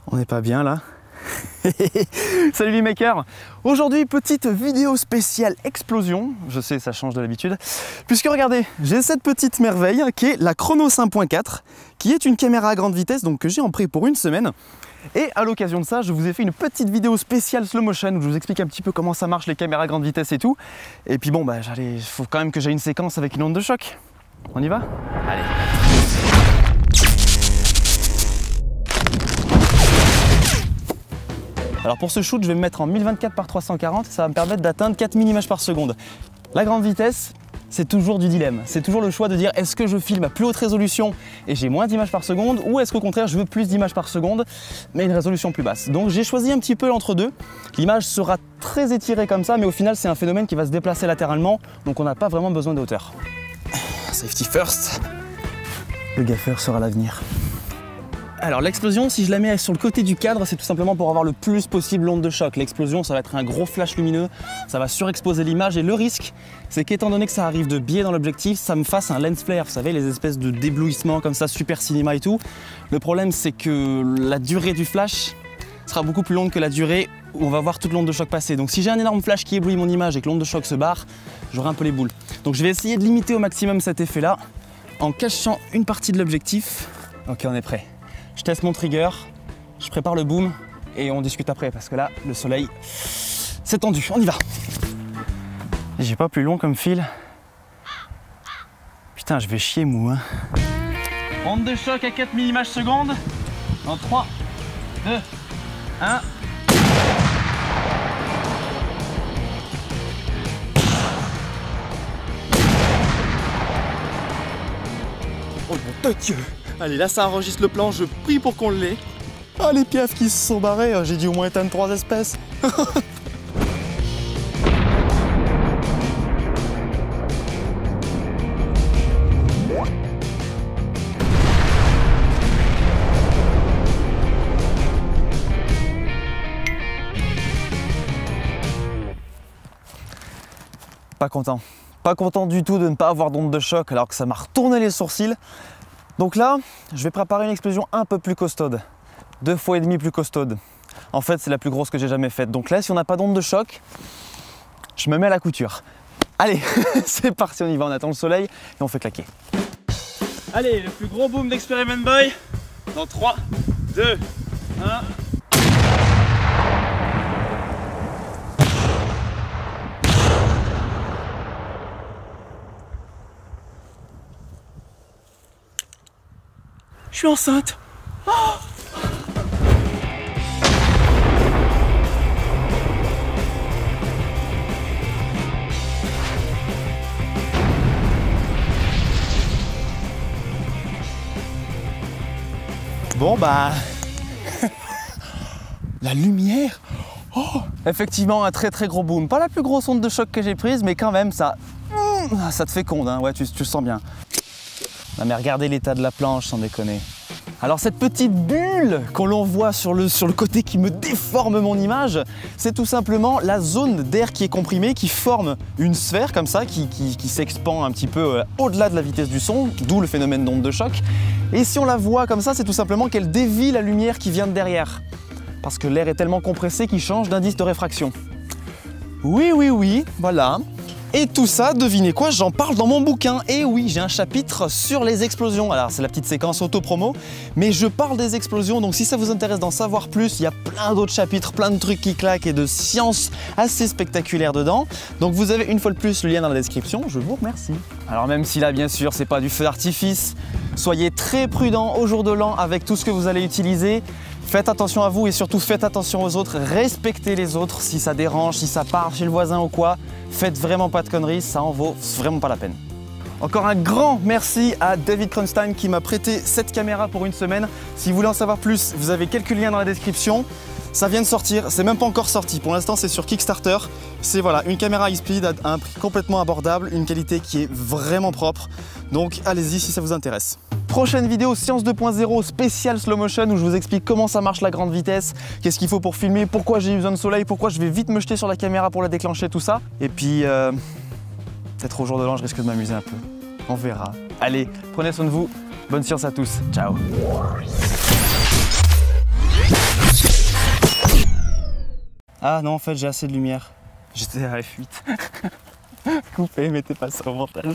On n'est pas bien là. Salut les makers. Aujourd'hui, petite vidéo spéciale explosion. Je sais, ça change de l'habitude. Puisque regardez, j'ai cette petite merveille qui est la Chrono 5.4, qui est une caméra à grande vitesse donc que j'ai en prêt pour une semaine. Et à l'occasion de ça, je vous ai fait une petite vidéo spéciale slow motion où je vous explique un petit peu comment ça marche les caméras à grande vitesse et tout. Et puis bon, bah, il faut quand même que j'aie une séquence avec une onde de choc. On y va? Allez. Alors pour ce shoot, je vais me mettre en 1024 par 340, ça va me permettre d'atteindre 4000 images par seconde. La grande vitesse, c'est toujours du dilemme. C'est toujours le choix de dire est-ce que je filme à plus haute résolution et j'ai moins d'images par seconde, ou est-ce qu'au contraire je veux plus d'images par seconde mais une résolution plus basse. Donc j'ai choisi un petit peu l'entre-deux. L'image sera très étirée comme ça, mais au final c'est un phénomène qui va se déplacer latéralement, donc on n'a pas vraiment besoin de hauteur. Safety first. Le gaffeur sera l'avenir. Alors l'explosion, si je la mets sur le côté du cadre, c'est tout simplement pour avoir le plus possible l'onde de choc. L'explosion, ça va être un gros flash lumineux, ça va surexposer l'image et le risque, c'est qu'étant donné que ça arrive de biais dans l'objectif, ça me fasse un lens flare, vous savez, les espèces de d'éblouissements comme ça, super cinéma et tout. Le problème, c'est que la durée du flash sera beaucoup plus longue que la durée où on va voir toute l'onde de choc passer. Donc si j'ai un énorme flash qui éblouit mon image et que l'onde de choc se barre, j'aurai un peu les boules. Donc je vais essayer de limiter au maximum cet effet-là en cachant une partie de l'objectif. Ok, on est prêt. Je teste mon trigger, je prépare le boom et on discute après parce que là, le soleil, c'est tendu. On y va. J'ai pas plus long comme fil. Putain, je vais chier mou. Hein. Onde de choc à 4000 images secondes. En 3, 2, 1. Oh mon Dieu! Allez, là ça enregistre le plan, je prie pour qu'on l'ait. Ah, les piafs qui se sont barrés, j'ai dû au moins éteindre 3 espèces. Pas content. Pas content du tout de ne pas avoir d'onde de choc alors que ça m'a retourné les sourcils. Donc là, je vais préparer une explosion un peu plus costaude. 2,5 fois plus costaude. En fait, c'est la plus grosse que j'ai jamais faite. Donc là, si on n'a pas d'onde de choc, je me mets à la couture. Allez, c'est parti, on y va, on attend le soleil et on fait claquer. Allez, le plus gros boom d'Experiment Boy. Dans 3, 2, 1... Je suis enceinte. Oh, bon bah... La lumière. Oh, effectivement un très gros boom. Pas la plus grosse onde de choc que j'ai prise, mais quand même ça te féconde, hein. Ouais, tu le sens bien. Non mais regardez l'état de la planche, sans déconner. Alors cette petite bulle qu'on l'on voit sur le côté qui me déforme mon image, c'est tout simplement la zone d'air qui est comprimée, qui forme une sphère comme ça, qui s'expand un petit peu au-delà de la vitesse du son, d'où le phénomène d'onde de choc. Et si on la voit comme ça, c'est tout simplement qu'elle dévie la lumière qui vient de derrière. Parce que l'air est tellement compressé qu'il change d'indice de réfraction. Oui, voilà. Et tout ça, devinez quoi, j'en parle dans mon bouquin. Et oui, j'ai un chapitre sur les explosions. Alors c'est la petite séquence auto-promo, mais je parle des explosions, donc si ça vous intéresse d'en savoir plus, il y a plein d'autres chapitres, plein de trucs qui claquent et de sciences assez spectaculaires dedans. Donc vous avez une fois de plus le lien dans la description, je vous remercie. Alors même si là, bien sûr, c'est pas du feu d'artifice, soyez très prudents au jour de l'an avec tout ce que vous allez utiliser. Faites attention à vous et surtout faites attention aux autres, respectez les autres si ça dérange, si ça part chez le voisin ou quoi. Faites vraiment pas de conneries, ça en vaut vraiment pas la peine. Encore un grand merci à David Kronstein qui m'a prêté cette caméra pour une semaine. Si vous voulez en savoir plus, vous avez quelques liens dans la description. Ça vient de sortir, c'est même pas encore sorti. Pour l'instant, c'est sur Kickstarter. C'est voilà, une caméra high-speed à un prix complètement abordable, une qualité qui est vraiment propre. Donc allez-y si ça vous intéresse. Prochaine vidéo Science 2.0 spécial slow motion où je vous explique comment ça marche la grande vitesse, qu'est-ce qu'il faut pour filmer, pourquoi j'ai besoin de soleil, pourquoi je vais vite me jeter sur la caméra pour la déclencher, tout ça. Et puis, peut-être au jour de l'an, je risque de m'amuser un peu. On verra. Allez, prenez soin de vous. Bonne science à tous. Ciao. Ah non, en fait, j'ai assez de lumière. J'étais à F8. Coupé, mettez pas ça au montage.